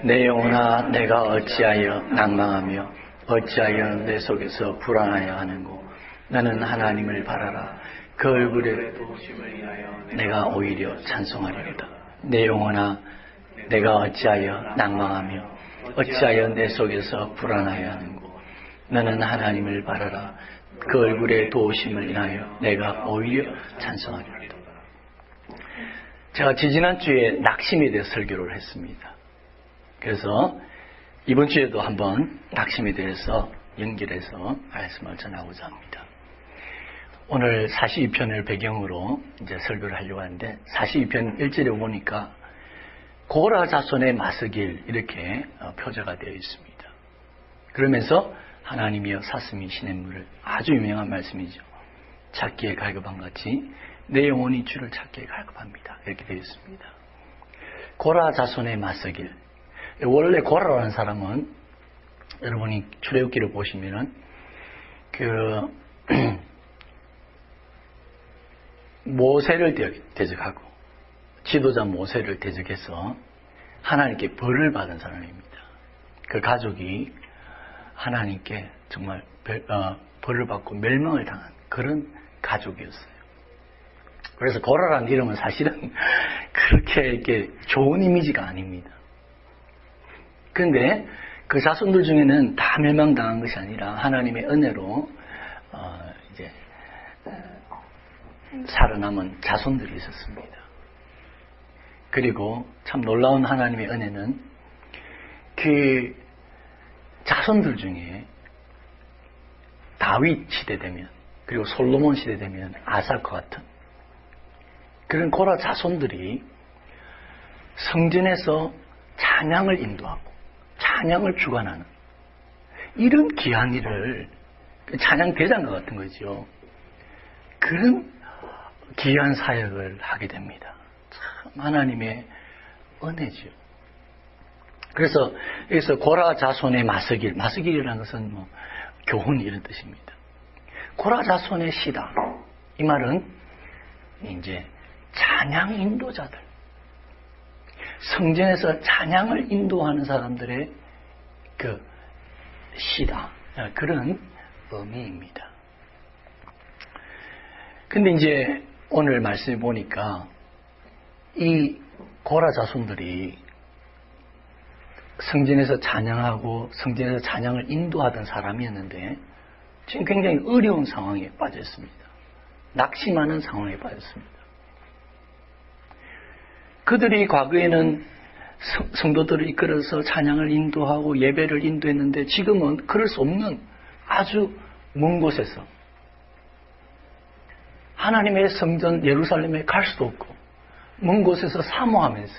내 영혼아 내가 어찌하여 낭망하며 어찌하여 내 속에서 불안하여 하는고. 나는 하나님을 바라라. 그 얼굴에 도우심을 위하여 내가 오히려 찬송하리로다. 내 영혼아 내가 어찌하여 낭망하며 어찌하여 내 속에서 불안하여 하는고. 너는 하나님을 바라라. 그 얼굴에 도우심을 인하여 내가 오히려 찬송하리로다. 제가 지지난주에 낙심에 대해 설교를 했습니다. 그래서 이번 주에도 한번 낙심에 대해서 연결해서 말씀을 전하고자 합니다. 오늘 42편을 배경으로 이제 설교를 하려고 하는데 42편 1절에 보니까 고라 자손의 마스길 이렇게 표제가 되어 있습니다. 그러면서 하나님이여 사슴이 시냇물을, 아주 유명한 말씀이죠. 찾기에 갈급한 같이 내 영혼이 주를 찾기에 갈급합니다. 이렇게 되어 있습니다. 고라 자손의 마스길. 원래 고라라는 사람은 여러분이 출애굽기를 보시면은 모세를 대적하고 지도자 모세를 대적해서 하나님께 벌을 받은 사람입니다. 그 가족이 하나님께 정말 벌을 받고 멸망을 당한 그런 가족이었어요. 그래서 고라라는 이름은 사실은 그렇게 이렇게 좋은 이미지가 아닙니다. 그런데 그 자손들 중에는 다 멸망당한 것이 아니라 하나님의 은혜로 이제 살아남은 자손들이 있었습니다. 그리고 참 놀라운 하나님의 은혜는 그 자손들 중에 다윗 시대 되면 그리고 솔로몬 시대 되면 아사과 같은 그런 고라 자손들이 성전에서 찬양을 인도하고 찬양을 주관하는 이런 귀한 일을 찬양 대장과 같은 거죠. 그런 귀한 사역을 하게 됩니다. 참 하나님의 은혜죠. 그래서 여기서 고라 자손의 마스길, 마스길이라는 것은 뭐 교훈 이런 뜻입니다. 고라 자손의 시다. 이 말은 이제 찬양 인도자들, 성전에서 찬양을 인도하는 사람들의 그 시다. 그런 의미입니다. 근데 이제 오늘 말씀을 보니까 이 고라 자손들이 성전에서 찬양하고 성전에서 찬양을 인도하던 사람이었는데 지금 굉장히 어려운 상황에 빠져 있습니다. 낙심하는 상황에 빠졌습니다. 그들이 과거에는 성도들을 이끌어서 찬양을 인도하고 예배를 인도했는데 지금은 그럴 수 없는 아주 먼 곳에서 하나님의 성전 예루살렘에 갈 수도 없고 먼 곳에서 사모하면서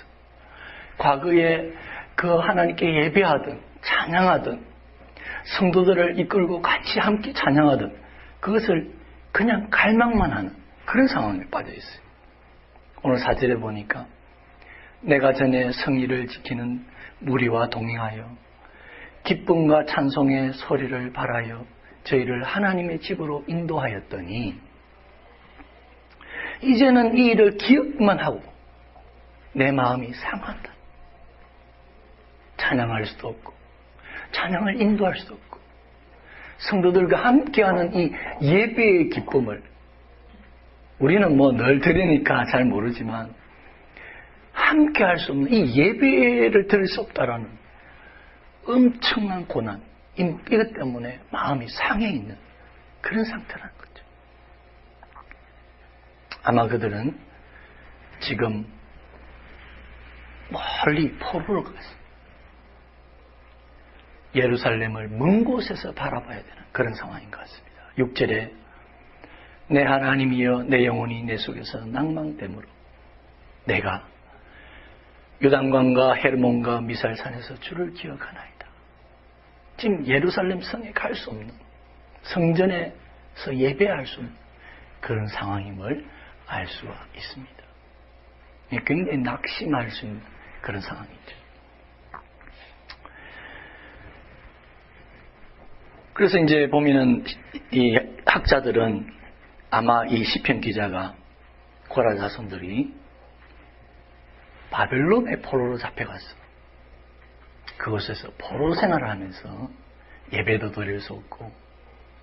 과거에 그 하나님께 예배하던 찬양하던 성도들을 이끌고 같이 함께 찬양하던 그것을 그냥 갈망만 하는 그런 상황에 빠져 있어요. 오늘 4절에 보니까 내가 전에 성의를 지키는 무리와 동행하여 기쁨과 찬송의 소리를 발하여 저희를 하나님의 집으로 인도하였더니 이제는 이 일을 기억만 하고 내 마음이 상한다. 찬양할 수도 없고 찬양을 인도할 수도 없고 성도들과 함께하는 이 예배의 기쁨을 우리는 뭐 늘 들으니까 잘 모르지만 함께할 수 없는 이 예배를 들을 수 없다라는 엄청난 고난, 이것 때문에 마음이 상해 있는 그런 상태라는 거죠. 아마 그들은 지금 멀리 포로로 갔습니다. 예루살렘을 먼 곳에서 바라봐야 되는 그런 상황인 것 같습니다. 6절에 내 하나님이여 내 영혼이 내 속에서 낭망됨으로 내가 요단강과 헤르몬과 미살산에서 주를 기억하나이다. 지금 예루살렘 성에 갈 수 없는 성전에서 예배할 수 없는 그런 상황임을 알 수가 있습니다. 굉장히 낙심할 수 있는 그런 상황이죠. 그래서 이제 보면은 이 학자들은 아마 이 시편 기자가 고라 자손들이 바벨론의 포로로 잡혀갔어. 그곳에서 포로 생활을 하면서 예배도 드릴 수 없고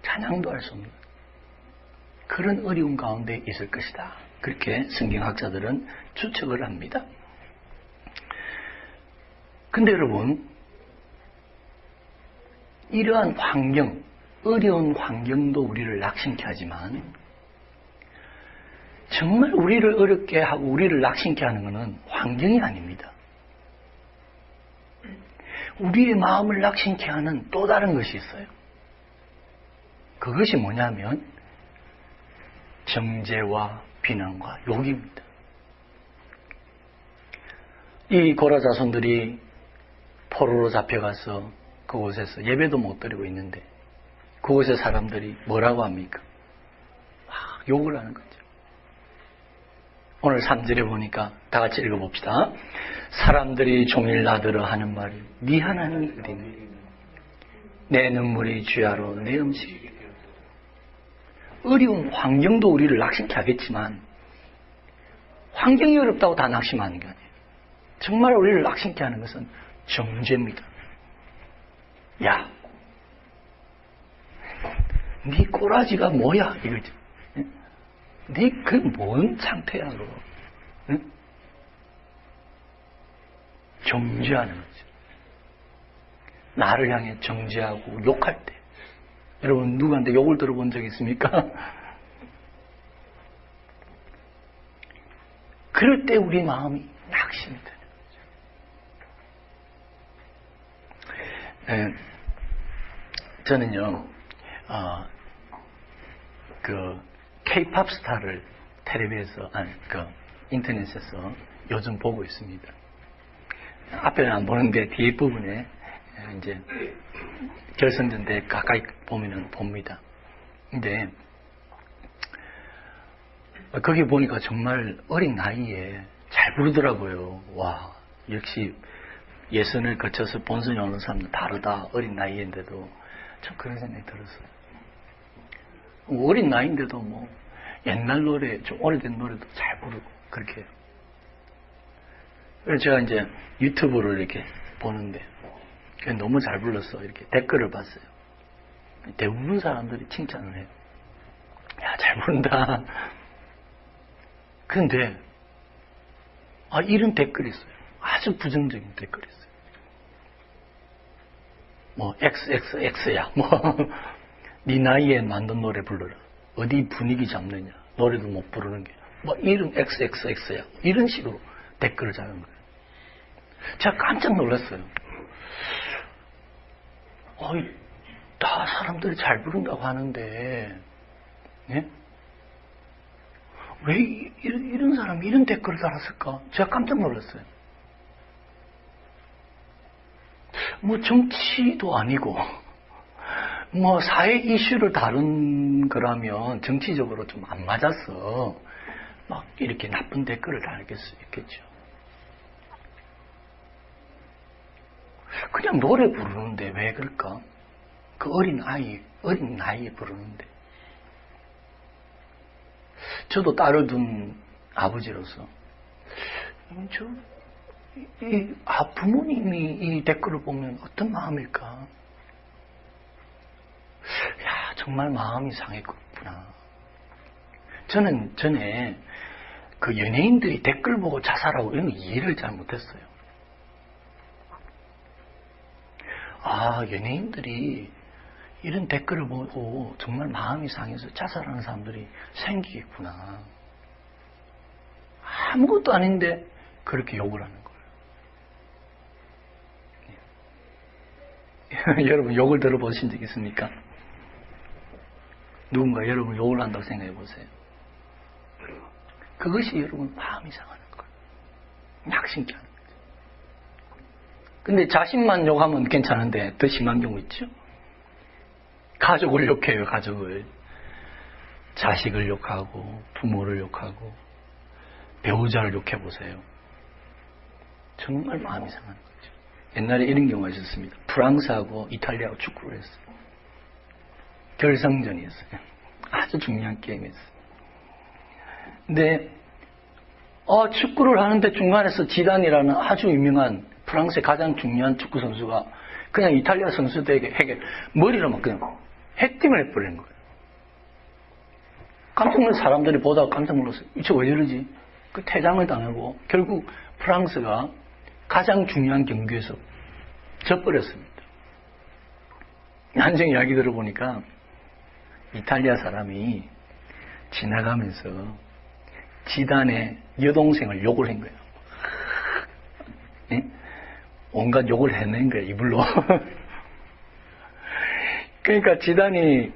찬양도 할 수 없는 그런 어려운 가운데 있을 것이다. 그렇게 성경학자들은 추측을 합니다. 근데 여러분, 이러한 환경, 어려운 환경도 우리를 낙심케 하지만 정말 우리를 어렵게 하고 우리를 낙심케 하는 것은 환경이 아닙니다. 우리의 마음을 낙심케 하는 또 다른 것이 있어요. 그것이 뭐냐면 정죄와 비난과 욕입니다. 이 고라 자손들이 포로로 잡혀가서 그곳에서 예배도 못 드리고 있는데 그곳의 사람들이 뭐라고 합니까? 막 욕을 하는 거죠. 오늘 3절에 보니까 다 같이 읽어봅시다. 사람들이 종일 나더러 하는 말이 네 하나님이 어디니? 내 눈물이 주야로 내 음식이. 어려운 환경도 우리를 낙심케 하겠지만 환경이 어렵다고 다 낙심하는 게 아니에요. 정말 우리를 낙심케 하는 것은 정죄입니다. 야, 네 꼬라지가 뭐야? 이거죠. 네 그 뭔 상태야, 너? 응? 정죄하는 거죠. 나를 향해 정죄하고 욕할 때. 여러분, 누구한테 욕을 들어본 적 있습니까? 그럴 때 우리 마음이 낙심이 되는 거죠. 저는요, K-팝 스타를 텔레비에서, 인터넷에서 요즘 보고 있습니다. 앞에는 안 보는데 뒤에 부분에 이제 결승전대 가까이 보면은 봅니다. 근데 거기 보니까 정말 어린 나이에 잘 부르더라고요. 와, 역시 예선을 거쳐서 본선에 오는 사람들 다르다. 어린 나이인데도 참 그런 생각이 들었어요. 어린 나이인데도 뭐 옛날 노래, 좀 오래된 노래도 잘 부르고 그렇게 해요. 그래서 제가 이제 유튜브를 이렇게 보는데 너무 잘 불렀어. 이렇게 댓글을 봤어요. 대부분 사람들이 칭찬을 해요. 야, 잘 부른다. 근데 이런 댓글이 있어요. 아주 부정적인 댓글이 있어요. 뭐 XXX야. 뭐 네 나이에 만든 노래 불러라. 어디 분위기 잡느냐. 노래도 못 부르는 게. 뭐 이런 XXX야. 이런 식으로 댓글을 자는 거예요. 제가 깜짝 놀랐어요. 다 사람들이 잘 부른다고 하는데, 예? 왜 이런 사람이 이런 댓글을 달았을까? 제가 깜짝 놀랐어요. 뭐 정치도 아니고, 뭐 사회 이슈를 다룬 거라면 정치적으로 좀 안 맞아서 막 이렇게 나쁜 댓글을 달을 수 있겠죠. 그냥 노래 부르는데 왜 그럴까? 그 어린 나이에 부르는데. 저도 딸을 둔 아버지로서, 부모님이 이 댓글을 보면 어떤 마음일까? 야, 정말 마음이 상했구나. 저는 전에 그 연예인들이 댓글 보고 자살하고 이런 거 이해를 잘 못했어요. 연예인들이 이런 댓글을 보고 정말 마음이 상해서 자살하는 사람들이 생기겠구나. 아무것도 아닌데 그렇게 욕을 하는 거예요. 여러분 욕을 들어보신 적 있습니까? 누군가 여러분 욕을 한다고 생각해 보세요. 그것이 여러분 마음이 상하는 거예요. 낙심케 하는 거죠. 근데 자신만 욕하면 괜찮은데 더 심한 경우 있죠. 가족을 욕해요. 가족을. 자식을 욕하고 부모를 욕하고 배우자를 욕해보세요. 정말 마음이 상하는 거죠. 옛날에 이런 경우가 있었습니다. 프랑스하고 이탈리아하고 축구를 했어요. 결승전이었어요. 아주 중요한 게임이었어요. 근데 축구를 하는데 중간에서 지단이라는 아주 유명한 프랑스의 가장 중요한 축구 선수가 그냥 이탈리아 선수들에게 머리로 막 그냥 헤딩을 해버리는 거예요. 깜짝 놀라서 사람들이 보다가 깜짝 놀랐어요. 이거 왜 저러지? 그 퇴장을 당하고 결국 프랑스가 가장 중요한 경기에서 져버렸습니다. 난생 이야기 들어보니까 이탈리아 사람이 지나가면서 지단의 여동생을 욕을 한 거예요. 예? 온갖 욕을 해낸 거예요, 이불로. 그러니까 지단이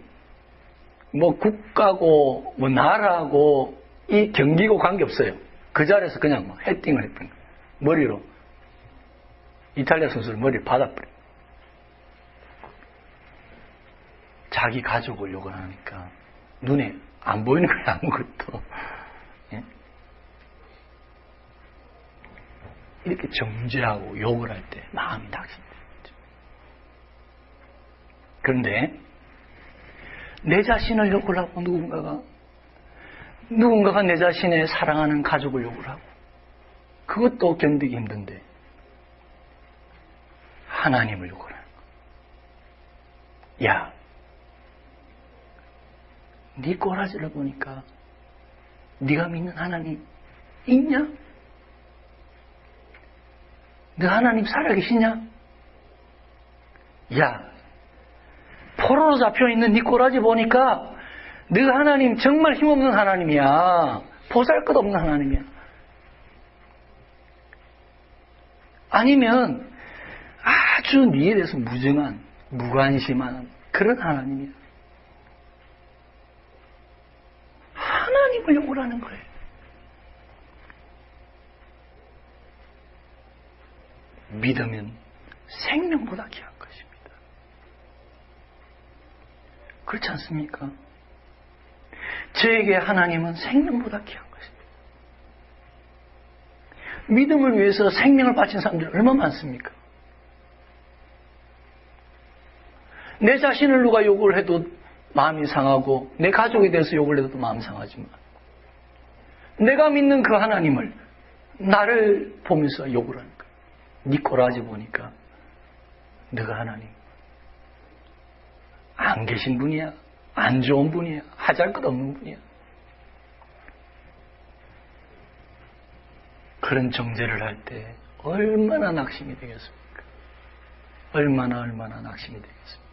뭐 국가고 뭐 나라고 이 경기고 관계없어요. 그 자리에서 그냥 뭐 헤딩을 했던 거예요. 머리로. 이탈리아 선수를 머리를 받아버려요. 자기 가족을 욕을 하니까 눈에 안 보이는 거예요, 아무것도. 예? 이렇게 정죄하고 욕을 할 때 마음이 낙심되죠. 그런데 내 자신을 욕을 하고 누군가가 내 자신의 사랑하는 가족을 욕을 하고 그것도 견디기 힘든데 하나님을 욕을 하는 거야. 야, 네 꼬라지를 보니까 네가 믿는 하나님 있냐? 너 하나님 살아계시냐? 야, 포로로 잡혀있는 네 꼬라지 보니까 너 하나님 정말 힘없는 하나님이야. 보잘것없는 하나님이야. 아니면 아주 네에 대해서 무정한, 무관심한 그런 하나님이야. 하나님을 욕을 하는 거예요. 믿으면 생명보다 귀한 것입니다. 그렇지 않습니까? 저에게 하나님은 생명보다 귀한 것입니다. 믿음을 위해서 생명을 바친 사람들이 얼마나 많습니까? 내 자신을 누가 욕을 해도 마음이 상하고 내 가족에 대해서 욕을 해도 마음이 상하지만 내가 믿는 그 하나님을 나를 보면서 욕을 하는 거야. 네 꼬라지 보니까 너가 하나님 안 계신 분이야. 안 좋은 분이야. 하잘것없는 분이야. 그런 정죄를 할 때 얼마나 낙심이 되겠습니까? 얼마나 낙심이 되겠습니까?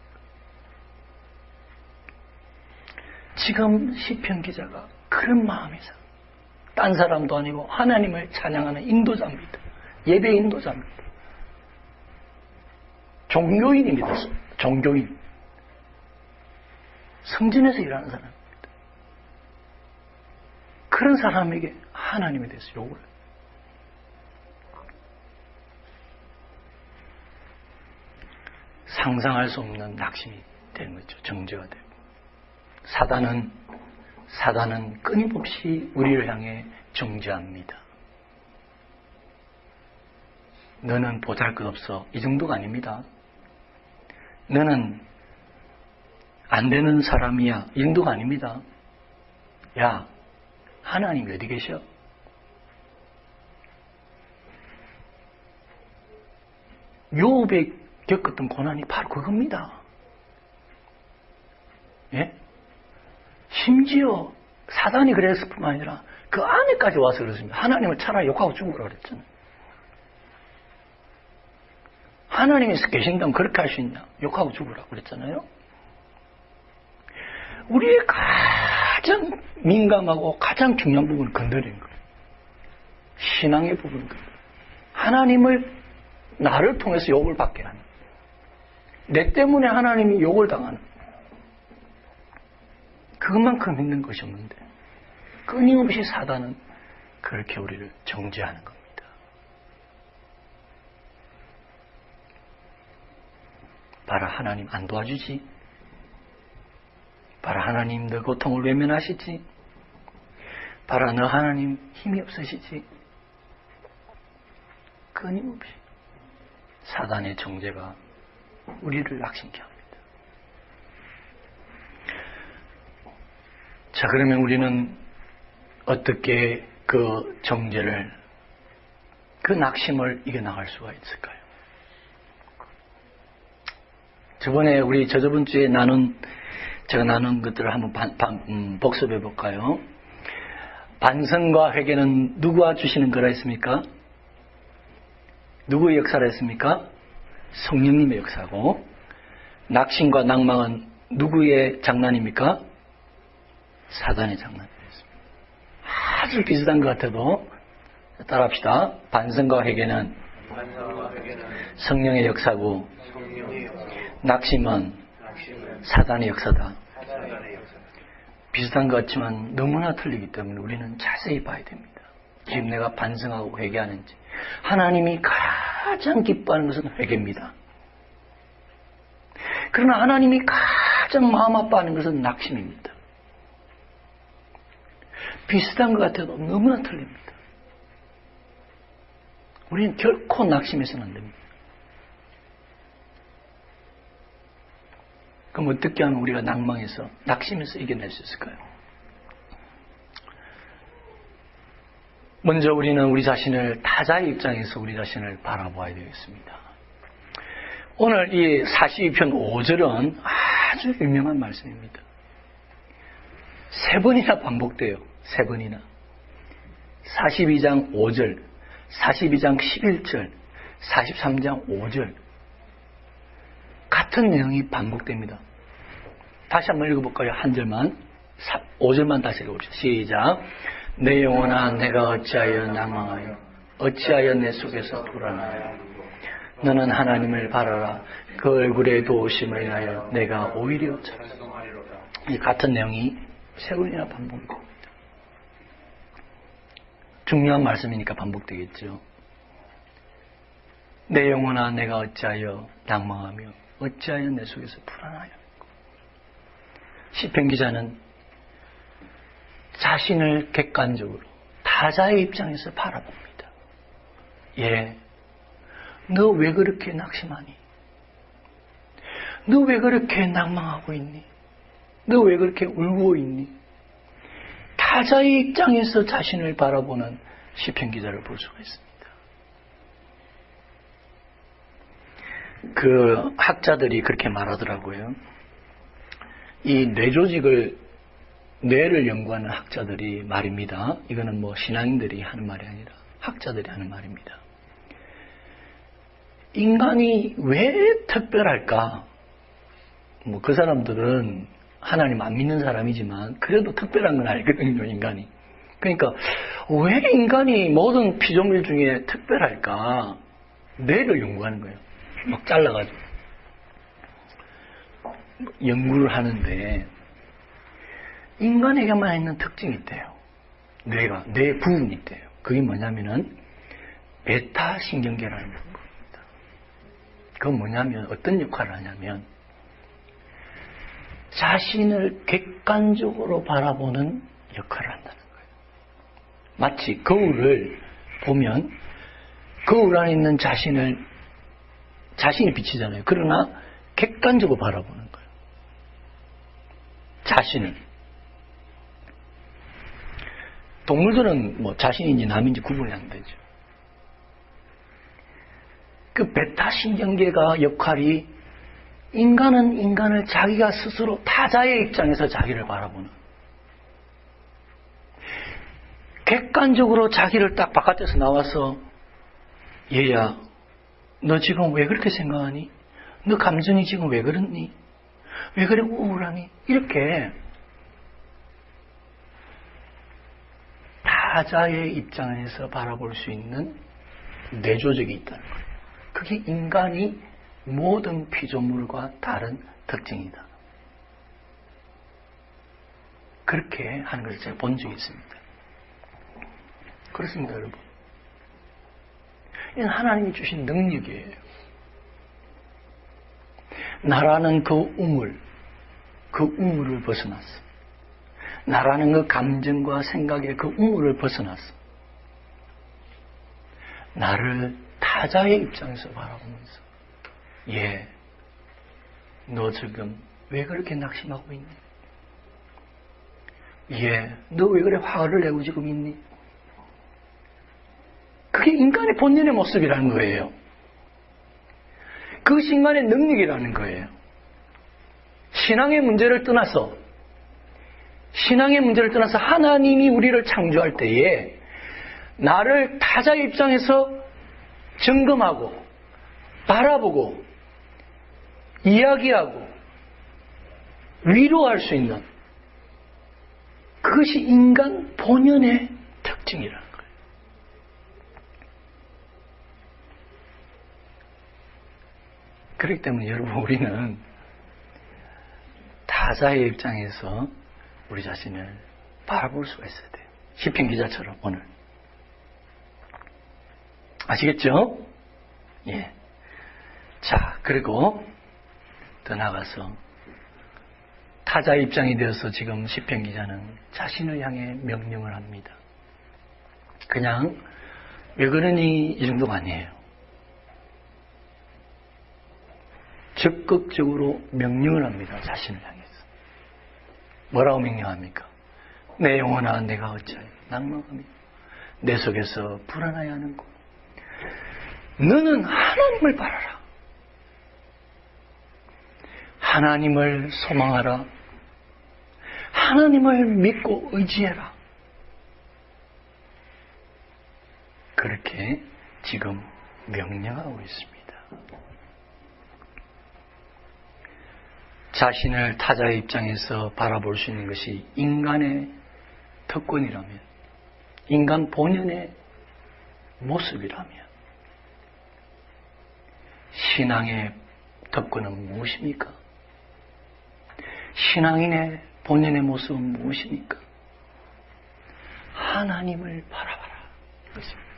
지금 시편 기자가 그런 마음이죠. 딴 사람도 아니고 하나님을 찬양하는 인도자입니다. 예배 인도자입니다. 종교인입니다. 종교인. 성전에서 일하는 사람입니다. 그런 사람에게 하나님에 대해서 욕을 해요. 상상할 수 없는 낙심이 되는 거죠. 정죄가 되고. 사단은 끊임없이 우리를 향해 정죄합니다. 너는 보잘것없어. 이 정도가 아닙니다. 너는 안 되는 사람이야. 이 정도가 아닙니다. 야, 하나님 어디 계셔? 욥이 겪었던 고난이 바로 그겁니다. 예? 심지어 사단이 그랬을 뿐만 아니라 그 안에까지 와서 그렇습니다. 하나님을 차라리 욕하고 죽으라 그랬잖아요. 하나님이 계신다면 그렇게 할 수 있냐? 욕하고 죽으라 그랬잖아요. 우리의 가장 민감하고 가장 중요한 부분을 건드리는 거예요. 신앙의 부분을 건드려요. 하나님을 나를 통해서 욕을 받게 하는 거예요. 내 때문에 하나님이 욕을 당하는 거예요. 그것만큼 있는 것이 없는데 끊임없이 사단은 그렇게 우리를 정죄하는 겁니다. 봐라, 하나님 안 도와주지? 봐라, 하나님 너 고통을 외면하시지? 봐라, 너 하나님 힘이 없으시지? 끊임없이 사단의 정죄가 우리를 낙심케 합니다. 자, 그러면 우리는 어떻게 그 정죄를, 그 낙심을 이겨나갈 수가 있을까요? 저번에 저번 주에 제가 나눈 것들을 한번 복습해 볼까요? 반성과 회개는 누구와 주시는 거라 했습니까? 누구의 역사라 했습니까? 성령님의 역사고, 낙심과 낭망은 누구의 장난입니까? 사단의 장난이었습니다. 아주 비슷한 것 같아도 따라합시다. 반성과 회개는 성령의 역사고, 낙심은 사단의 역사다. 비슷한 것 같지만 너무나 틀리기 때문에 우리는 자세히 봐야 됩니다. 지금 내가 반성하고 회개하는지. 하나님이 가장 기뻐하는 것은 회개입니다. 그러나 하나님이 가장 마음 아파하는 것은 낙심입니다. 비슷한 것 같아도 너무나 틀립니다. 우리는 결코 낙심해서는 안 됩니다. 그럼 어떻게 하면 우리가 낭망해서, 낙심해서 이겨낼 수 있을까요? 먼저 우리는 우리 자신을, 타자의 입장에서 우리 자신을 바라보아야 되겠습니다. 오늘 이 42편 5절은 아주 유명한 말씀입니다. 3번이나 반복돼요. 3번이나. 42장 5절, 42장 11절, 43장 5절. 같은 내용이 반복됩니다. 다시 한번 읽어볼까요? 한 절만. 5절만 다시 읽어봅시다. 시작. 내 영혼아, 내가 어찌하여 낭망하여, 어찌하여 내 속에서 불안하여. 너는 하나님을 바라라. 그 얼굴의 도우심을 인하여 내가 오히려 찬송하리로다. 이 같은 내용이 3번이나 반복됩니다. 중요한 말씀이니까 반복되겠죠. 내 영혼아, 내가 어찌하여 낭망하며, 어찌하여 내 속에서 불안하여. 시편 기자는 자신을 객관적으로 타자의 입장에서 바라봅니다. 예, 너 왜 그렇게 낙심하니? 너 왜 그렇게 낭망하고 있니? 너 왜 그렇게 울고 있니? 타자의 입장에서 자신을 바라보는 시편 기자를 볼 수가 있습니다. 그 학자들이 그렇게 말하더라고요. 이 뇌를 연구하는 학자들이 말입니다. 이거는 뭐 신앙인들이 하는 말이 아니라 학자들이 하는 말입니다. 인간이 왜 특별할까? 뭐 그 사람들은 하나님 안 믿는 사람이지만 그래도 특별한 건 알거든요, 인간이. 그러니까 왜 인간이 모든 피조물 중에 특별할까? 뇌를 연구하는 거예요. 막 잘라가지고 연구를 하는데 인간에게만 있는 특징이 있대요. 뇌 부분이 있대요. 그게 뭐냐면은 베타 신경계라는 부분입니다. 그건 뭐냐면 어떤 역할을 하냐면 자신을 객관적으로 바라보는 역할을 한다는 거예요. 마치 거울을 보면 거울 안에 있는 자신이 비치잖아요. 그러나 객관적으로 바라보는 거예요. 자신을. 동물들은 뭐 자신인지 남인지 구분이 안 되죠. 그 베타 신경계가 역할이 인간은 인간을 자기가 스스로 타자의 입장에서 자기를 바라보는, 객관적으로 자기를 딱 바깥에서 나와서 얘야 너 지금 왜 그렇게 생각하니? 너 감정이 지금 왜 그렇니? 왜 그래 우울하니? 이렇게 타자의 입장에서 바라볼 수 있는 뇌조직이 있다는 거예요. 그게 인간이 모든 피조물과 다른 특징이다. 그렇게 하는 것을 제가 본 적이 있습니다. 그렇습니다, 여러분. 이건 하나님이 주신 능력이에요. 나라는 그 우물을 벗어났어. 나라는 그 감정과 생각의 그 우물을 벗어났어. 나를 타자의 입장에서 바라보면서, 예, 너 지금 왜 그렇게 낙심하고 있니? 예, 너 왜 그래 화를 내고 지금 있니? 그게 그게 인간의 본연의 모습이라는 거예요. 그것이 인간의 능력이라는 거예요. 신앙의 문제를 떠나서 하나님이 우리를 창조할 때에 나를 타자의 입장에서 점검하고 바라보고 이야기하고 위로할 수 있는 그것이 인간 본연의 특징이라는 거예요. 그렇기 때문에 여러분, 우리는 타자의 입장에서 우리 자신을 바라볼 수가 있어야 돼요. 시편 기자처럼 오늘. 아시겠죠? 예. 자, 그리고 더 나아가서 타자의 입장이 되어서 지금 시편 기자는 자신을 향해 명령을 합니다. 그냥 왜 그러니 이 정도가 아니에요. 적극적으로 명령을 합니다. 자신을 향해서. 뭐라고 명령합니까? 내 영혼아 내가 어찌하여 낭망하며 내 속에서 불안하여 하는고 너는 하나님을 바라라. 하나님을 소망하라. 하나님을 믿고 의지해라. 그렇게 지금 명령하고 있습니다. 자신을 타자의 입장에서 바라볼 수 있는 것이 인간의 특권이라면, 인간 본연의 모습이라면, 신앙의 특권은 무엇입니까? 신앙인의 본연의 모습은 무엇입니까? 하나님을 바라봐라. 이것입니다.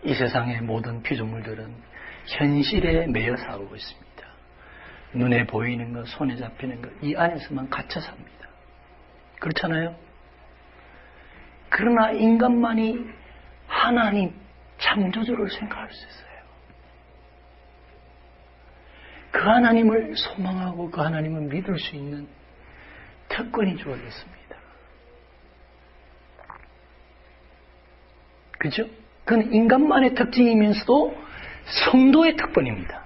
이 세상의 모든 피조물들은 현실에 매여 살고 있습니다. 눈에 보이는 것, 손에 잡히는 것, 이 안에서만 갇혀 삽니다. 그렇잖아요? 그러나 인간만이 하나님, 창조주를 생각할 수 있어요. 그 하나님을 소망하고 그 하나님을 믿을 수 있는 특권이 주어졌습니다. 그죠? 그건 인간만의 특징이면서도 성도의 특권입니다.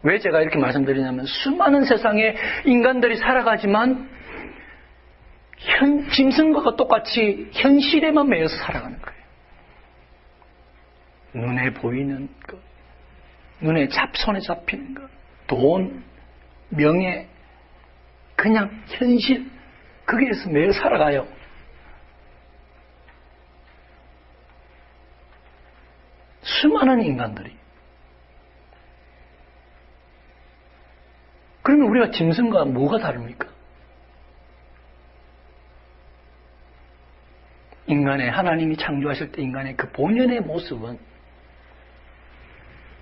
왜 제가 이렇게 말씀드리냐면 수많은 세상에 인간들이 살아가지만 짐승과 똑같이 현실에만 매여서 살아가는 거예요. 눈에 보이는 것, 손에 잡히는 것, 돈, 명예, 그냥 현실, 거기에서 매여 살아가요. 수많은 인간들이. 그러면 우리가 짐승과 뭐가 다릅니까? 인간의, 하나님이 창조하실 때 인간의 그 본연의 모습은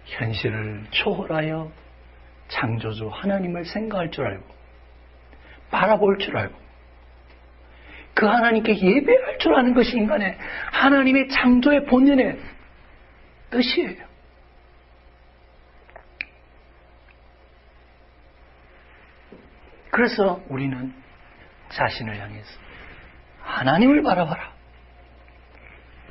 현실을 초월하여 창조주 하나님을 생각할 줄 알고 바라볼 줄 알고 그 하나님께 예배할 줄 아는 것이 인간의 하나님의 창조의 본연의 뜻이에요. 그래서 우리는 자신을 향해서 하나님을 바라봐라.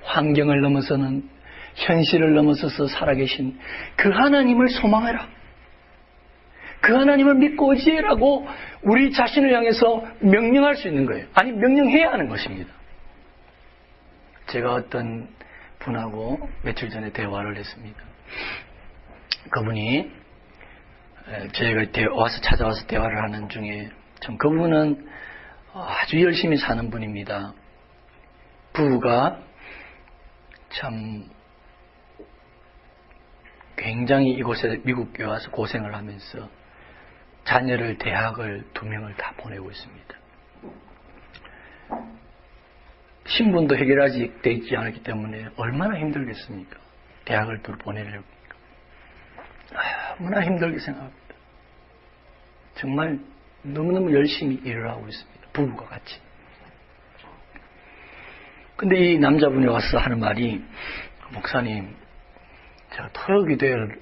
환경을 넘어서는 현실을 넘어서서 살아계신 그 하나님을 소망해라. 그 하나님을 믿고 의지해라고 우리 자신을 향해서 명령할 수 있는 거예요. 아니, 명령해야 하는 것입니다. 제가 어떤 분하고 며칠 전에 대화를 했습니다. 그분이 저희가 찾아와서 대화를 하는 중에 참 그분은 아주 열심히 사는 분입니다. 부부가 참 굉장히 이곳에 미국에 와서 고생을 하면서 자녀를 대학을 2명을 다 보내고 있습니다. 신분도 해결하지 돼 있지 않았기 때문에 얼마나 힘들겠습니까? 대학을 둘 보내려고. 너무나 힘들게 생각합니다. 정말 너무너무 열심히 일을 하고 있습니다. 부부가 같이. 근데 이 남자분이 와서 하는 말이, 목사님, 제가 토요기도회를,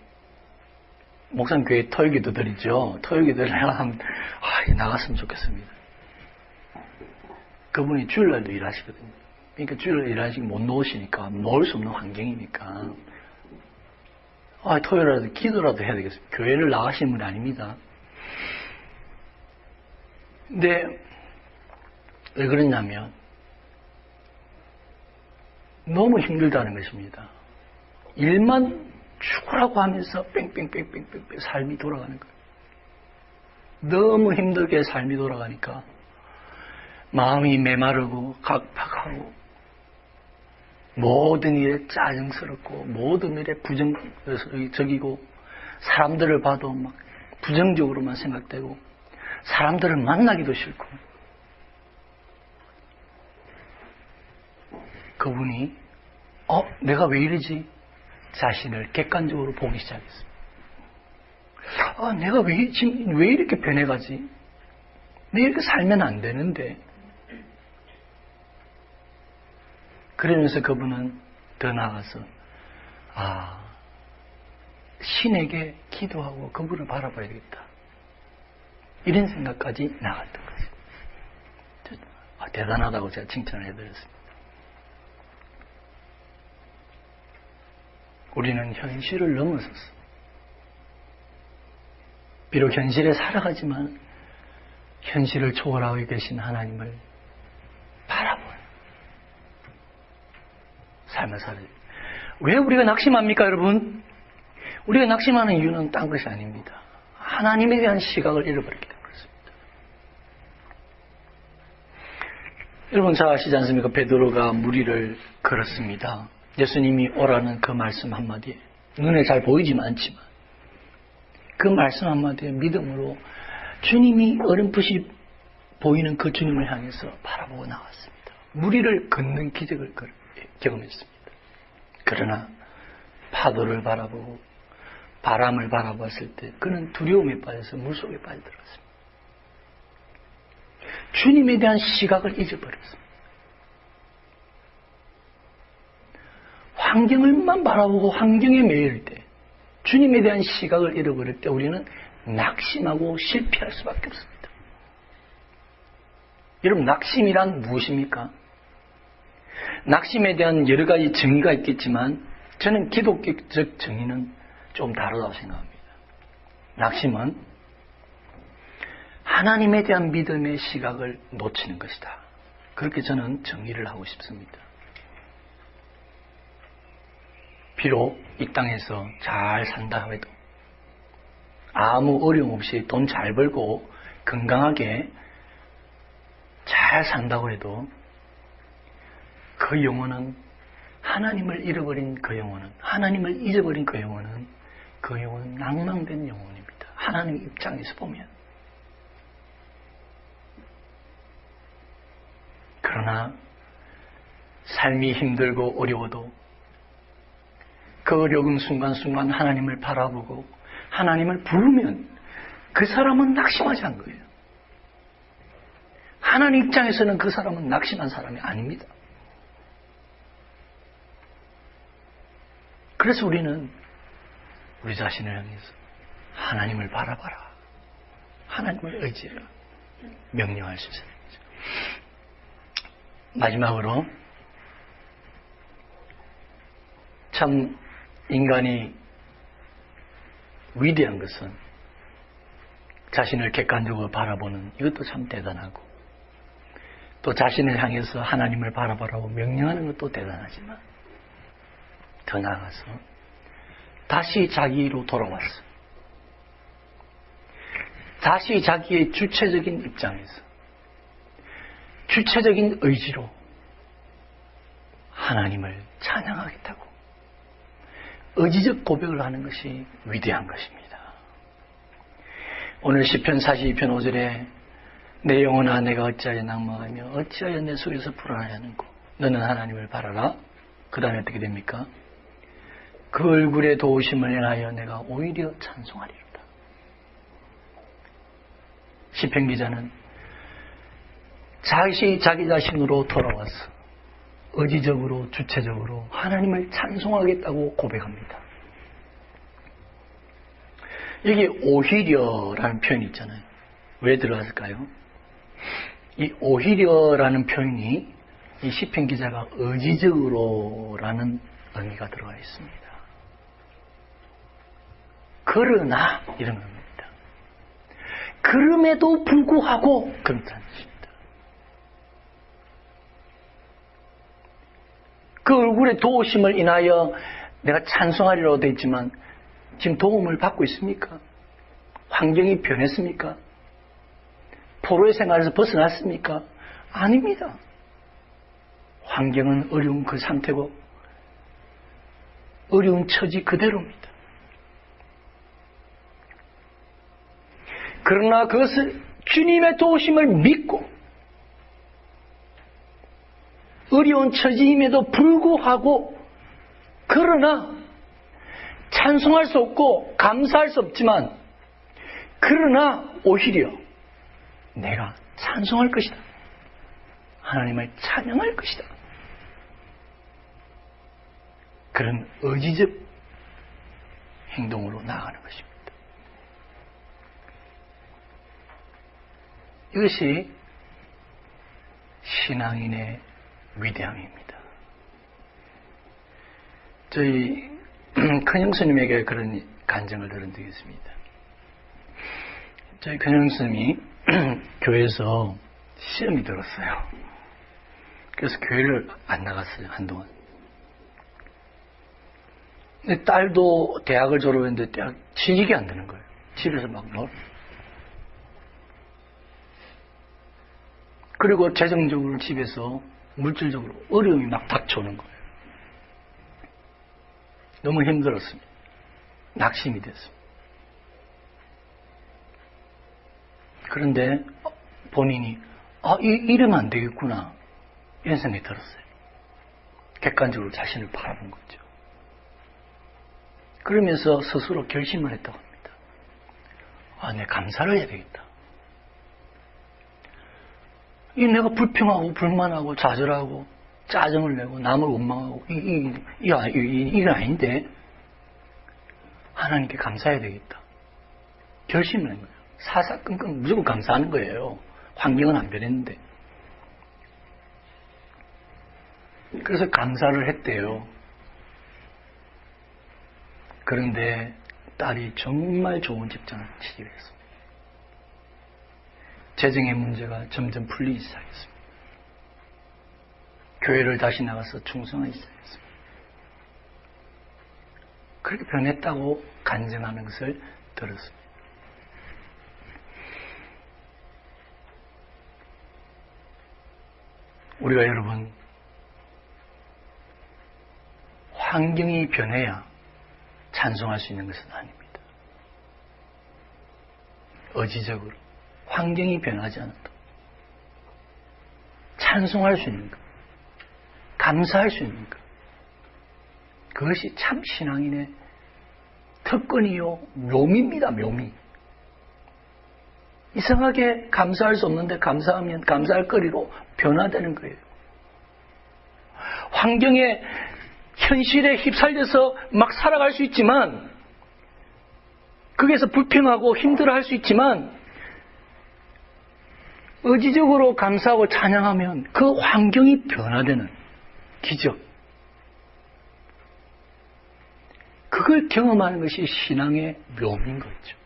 목사님 교회 토요기도 드리죠. 토요기도회를 나갔으면 좋겠습니다. 그분이 주일날도 일하시거든요. 그러니까 주일날 일하시고 못 놓으시니까 놓을 수 없는 환경이니까 토요일이라도 기도라도 해야 되겠습니다. 교회를 나가시는 분이 아닙니다. 근데 왜 그러냐면 너무 힘들다는 것입니다. 일만 죽으라고 하면서 뺑뺑뺑뺑뺑 삶이 돌아가는 거예요. 너무 힘들게 삶이 돌아가니까 마음이 메마르고 각박하고 모든 일에 짜증스럽고 모든 일에 부정적이고 사람들을 봐도 막 부정적으로만 생각되고 사람들을 만나기도 싫고 그분이 내가 왜 이러지? 자신을 객관적으로 보기 시작했습니다. 내가 왜 이렇게 변해가지? 내가 이렇게 살면 안 되는데. 그러면서 그분은 더 나아가서 신에게 기도하고 그분을 바라봐야 되겠다. 이런 생각까지 나갔던 거죠. 대단하다고 제가 칭찬을 해드렸습니다. 우리는 현실을 넘어섰어. 비록 현실에 살아가지만 현실을 초월하고 계신 하나님을 바라보는 삶을 살아요. 왜 우리가 낙심합니까, 여러분? 우리가 낙심하는 이유는 딴 것이 아닙니다. 하나님에 대한 시각을 잃어버렸기 때문에 그렇습니다. 여러분 잘 아시지 않습니까? 베드로가 무리를 걸었습니다. 예수님이 오라는 그 말씀 한마디에 눈에 잘 보이지만 않지만 그 말씀 한마디에 믿음으로 주님이 어렴풋이 보이는 그 주님을 향해서 바라보고 나왔습니다. 무리를 걷는 기적을 경험했습니다. 그러나 파도를 바라보고 바람을 바라봤을 때 그는 두려움에 빠져서 물속에 빠져들었습니다. 주님에 대한 시각을 잊어버렸습니다. 환경을만 바라보고 환경에 매일 때 주님에 대한 시각을 잃어버릴 때 우리는 낙심하고 실패할 수밖에 없습니다. 여러분 낙심이란 무엇입니까? 낙심에 대한 여러 가지 정의가 있겠지만 저는 기독교적 정의는 좀 다르다고 생각합니다. 낙심은 하나님에 대한 믿음의 시각을 놓치는 것이다. 그렇게 저는 정의를 하고 싶습니다. 비록 이 땅에서 잘 산다 해도 아무 어려움 없이 돈 잘 벌고 건강하게 잘 산다고 해도 그 영혼은 하나님을 잃어버린 그 영혼은 하나님을 잊어버린 그 영혼은 낭망된 영혼입니다. 하나님 입장에서 보면. 그러나 삶이 힘들고 어려워도 그 어려운 순간순간 하나님을 바라보고 하나님을 부르면 그 사람은 낙심하지 않은 거예요. 하나님 입장에서는 그 사람은 낙심한 사람이 아닙니다. 그래서 우리는 우리 자신을 향해서 하나님을 바라봐라. 하나님을 의지해라. 명령할 수 있어요. 마지막으로 참 인간이 위대한 것은 자신을 객관적으로 바라보는 이것도 참 대단하고 또 자신을 향해서 하나님을 바라보라고 명령하는 것도 대단하지만 더 나아가서 다시 자기로 돌아왔어. 다시 자기의 주체적인 입장에서 주체적인 의지로 하나님을 찬양하겠다고 의지적 고백을 하는 것이 위대한 것입니다. 오늘 시편 42편 5절에 내 영혼아 내가 어찌하여 낭망하며 어찌하여 내 속에서 불안해하는고 너는 하나님을 바라라. 그 다음에 어떻게 됩니까? 그 얼굴의 도우심을 인하여 내가 오히려 찬송하리로다. 시편 기자는 자기 자신으로 돌아와서 의지적으로 주체적으로 하나님을 찬송하겠다고 고백합니다. 여기 오히려라는 표현이 있잖아요. 왜 들어갔을까요? 이 오히려라는 표현이 이 시편 기자가 의지적으로라는 의미가 들어가 있습니다. 그러나 이런 겁니다. 그럼에도 불구하고 그렇다는 것입니다. 그 얼굴의 도우심을 인하여 내가 찬송하리라고 되어 있지만 지금 도움을 받고 있습니까? 환경이 변했습니까? 포로의 생활에서 벗어났습니까? 아닙니다. 환경은 어려운 그 상태고 어려운 처지 그대로입니다. 그러나 그것을 주님의 도우심을 믿고 어려운 처지임에도 불구하고 그러나 찬송할 수 없고 감사할 수 없지만 그러나 오히려 내가 찬송할 것이다. 하나님을 찬양할 것이다. 그런 의지적 행동으로 나아가는 것입니다. 이것이 신앙인의 위대함입니다. 저희 큰형스님에게 그런 간증을 들은 적이 있습니다. 저희 큰형스님이 교회에서 시험이 들었어요. 그래서 교회를 안 나갔어요, 한동안. 근데 딸도 대학을 졸업했는데 대학 취직이 안 되는 거예요. 집에서 막 그리고 재정적으로 집에서 물질적으로 어려움이 막 닥쳐오는 거예요. 너무 힘들었습니다. 낙심이 됐습니다. 그런데 본인이 이러면 안 되겠구나 이런 생각이 들었어요. 객관적으로 자신을 바라본 거죠. 그러면서 스스로 결심을 했다고 합니다. 내가 감사를 해야 되겠다. 내가 불평하고 불만하고 좌절하고 짜증을 내고 남을 원망하고 이건 아닌데 하나님께 감사해야 되겠다. 결심을 한 거예요. 사사건건 무조건 감사하는 거예요. 환경은 안 변했는데. 그래서 감사를 했대요. 그런데 딸이 정말 좋은 직장을 취직했습니다. 재정의 문제가 점점 풀리기 시작했습니다. 교회를 다시 나가서 충성하기 시작했습니다. 그렇게 변했다고 간증하는 것을 들었습니다. 우리가 여러분 환경이 변해야 찬송할 수 있는 것은 아닙니다. 의지적으로 환경이 변하지 않아도 찬송할 수 있는 것, 감사할 수 있는 것, 그것이 참 신앙인의 특권이요 묘미입니다. 묘미. 이상하게 감사할 수 없는데 감사하면 감사할 거리로 변화되는 거예요. 환경에 현실에 휩쓸려서 막 살아갈 수 있지만 거기에서 불평하고 힘들어할 수 있지만 의지적으로 감사하고 찬양하면 그 환경이 변화되는 기적. 그걸 경험하는 것이 신앙의 묘미인 거죠.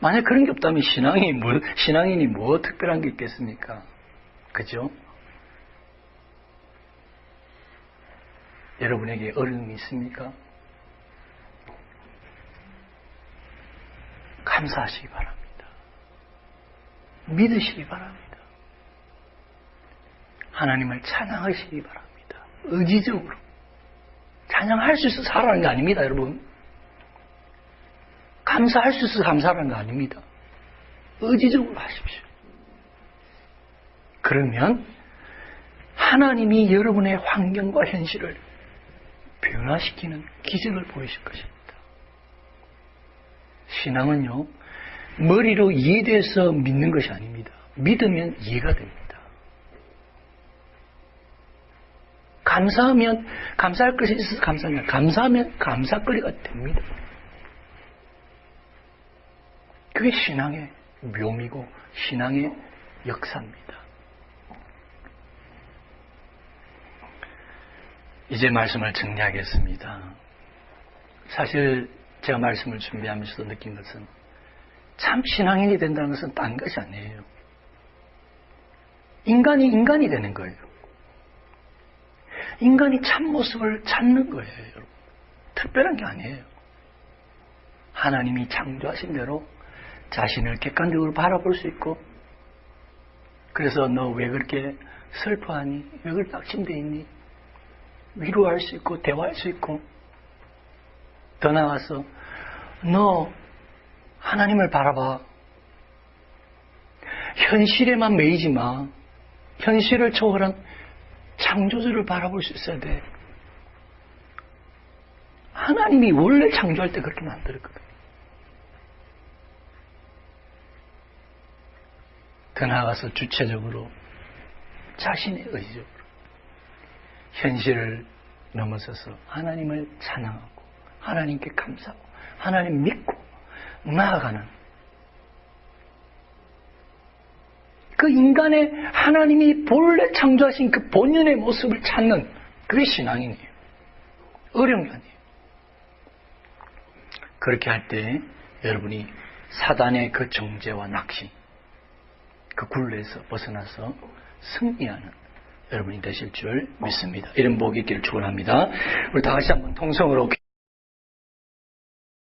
만약 그런 게 없다면 신앙인이 뭐 특별한 게 있겠습니까? 그죠? 여러분에게 어려움이 있습니까? 감사하시기 바랍니다. 믿으시기 바랍니다. 하나님을 찬양하시기 바랍니다. 의지적으로. 찬양할 수 있어서 살아가는 게 아닙니다, 여러분. 감사할 수 있어서 감사하는 거 아닙니다. 의지적으로 하십시오. 그러면 하나님이 여러분의 환경과 현실을 변화시키는 기적을 보이실 것입니다. 신앙은요, 머리로 이해돼서 믿는 것이 아닙니다. 믿으면 이해가 됩니다. 감사하면 감사할 것이 있어서 감사합니다. 감사하면 감사거리가 됩니다. 그게 신앙의 묘미고 신앙의 역사입니다. 이제 말씀을 정리하겠습니다. 사실 제가 말씀을 준비하면서 느낀 것은 참 신앙인이 된다는 것은 딴 것이 아니에요. 인간이 되는 거예요. 인간이 참 모습을 찾는 거예요. 여러분. 특별한 게 아니에요. 하나님이 창조하신 대로 자신을 객관적으로 바라볼 수 있고, 그래서 너 왜 그렇게 슬퍼하니? 왜 그렇게 낙심되어 있니? 위로할 수 있고 대화할 수 있고, 더 나아가서 너 하나님을 바라봐. 현실에만 매이지 마. 현실을 초월한 창조주를 바라볼 수 있어야 돼. 하나님이 원래 창조할 때 그렇게 만들었거든. 더 나아가서 주체적으로 자신의 의지적으로 현실을 넘어서서 하나님을 찬양하고 하나님께 감사하고 하나님 믿고 나아가는 그 인간의 하나님이 본래 창조하신 그 본연의 모습을 찾는 그게 신앙이에요. 어려운 게 아니에요. 그렇게 할 때 여러분이 사단의 그 정죄와 낙심, 그 굴레에서 벗어나서 승리하는 여러분이 되실 줄 믿습니다. 이런 복이 있기를 축원합니다. 우리 다 같이 한번 통성으로